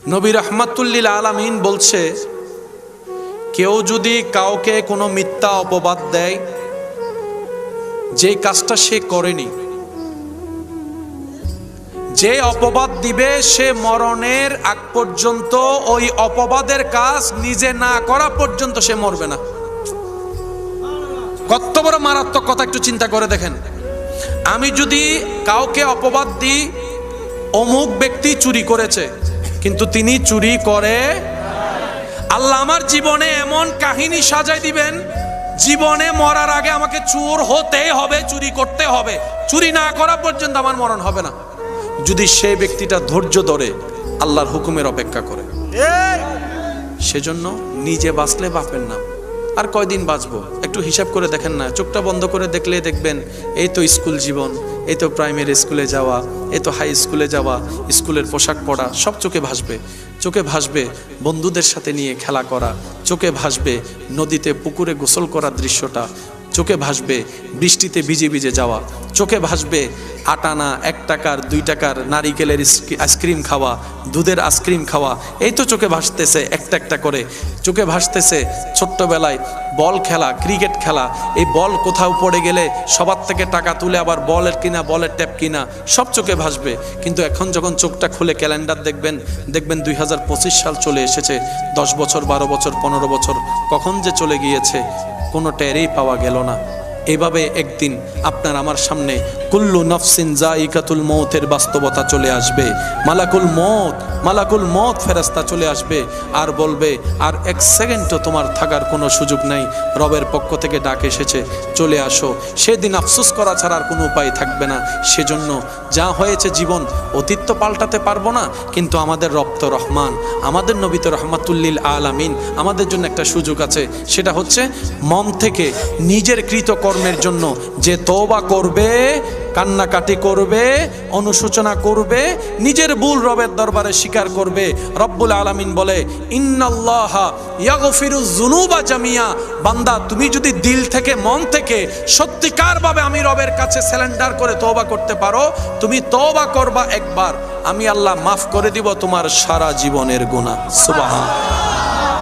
নবী রাহমাতুল লিল আলামিন বলছে, কেউ যদি কাউকে কোনো মিথ্যা অপবাদ দেয়, যে কাজটা সে করেনি, যে অপবাদ দিবে সে মরণের আগ পর্যন্ত ওই অপবাদের কাজ নিজে না করা পর্যন্ত সে মরবে না। কত বড় মারাত্মক কথা একটু চিন্তা করে দেখেন। আমি যদি কাউকে অপবাদ দিই, অমুক ব্যক্তি চুরি করেছে, কিন্তু তিনি চুরি করে, আল্লাহ আমার জীবনে এমন কাহিনী সাজাই দিবেন, জীবনে মরার আগে আমাকে চোর হতেই হবে, চুরি করতে হবে, চুরি না করা পর্যন্ত আমার মরণ হবে না। যদি সেই ব্যক্তিটা ধৈর্য ধরে আল্লাহর হুকুমের অপেক্ষা করে। সেজন্য নিজে বাঁচলে বাপের নাম। আর কয়দিন বাঁচবো একটু হিসাব করে দেখেন না। চোখটা বন্ধ করে দেখলে দেখবেন, এই তো স্কুল জীবন, এই তো প্রাইমারি স্কুলে যাওয়া, এই তো হাই স্কুলে যাওয়া, স্কুলের পোশাক পরা, সব চোখে ভাসবে। চোখে ভাসবে বন্ধুদের সাথে নিয়ে খেলা করা, চোখে ভাসবে নদীতে পুকুরে গোসল করার দৃশ্যটা, চোখে ভাসবে বৃষ্টিতে ভিজে ভিজে যাওয়া, চোখে ভাসবে 8 আনা 1 টাকার 2 টাকার নারিকেলের আইসক্রিম খাওয়া, দুধের আইসক্রিম খাওয়া, এই তো চোখে ভাসতেছে একটা একটা করে। চোখে ভাসতেছে ছোট্টবেলায় বল খেলা, ক্রিকেট খেলা, এই বল কোথাও পড়ে গেলে সবার থেকে টাকা তুলে আবার বলের কিনা, বলের ট্যাপ কিনা, সব চোখে ভাসবে। কিন্তু এখন যখন চোখটা খুলে ক্যালেন্ডার দেখবেন 2025 সাল চলে এসেছে। 10 বছর 12 বছর 15 বছর কখন যে চলে গিয়েছে কোনো টেরই পাওয়া গেল না। এইভাবে একদিন আপনার আমার সামনে কুল্লু নাফসিন যায়িকাতুল মৌতের বাস্তবতা চলে আসবে। মালাকুল মৌত ফেরেশতা চলে আসবে আর বলবে, আর 1 সেকেন্ডও তোমার থাকার কোনো সুযোগ নাই, রবের পক্ষ থেকে ডাক এসেছে, চলে আসো। সেদিন আফসোস করা ছাড়া আর কোনো উপায় থাকবে না। সেজন্য যা হয়েছে জীবন, অতীত তো পাল্টাতে পারবো না, কিন্তু আমাদের রব তো রহমান, আমাদের নবী তো রাহমাতুল লিল আলামিন, আমাদের জন্য একটা সুযোগ আছে। সেটা হচ্ছে মন থেকে নিজের কৃতকর্মের জন্য যে তওবা করবে, কান্নাকাটি করবে, অনুশোচনা করবে, নিজের ভুল রবের দরবারে স্বীকার করবে। রব্বুল আলামিন বলে, ইন্নাল্লাহা ইয়াগফিরুয যুনুবা জামিয়া। বান্দা, তুমি যদি দিল থেকে, মন থেকে সত্যিকারভাবে আমি রবের কাছে সারেন্ডার করে তওবা করতে পারো, তুমি তওবা করবা একবার, আমি আল্লাহ মাফ করে দিব তোমার সারা জীবনের গুনাহ। সুবহানাল্লাহ।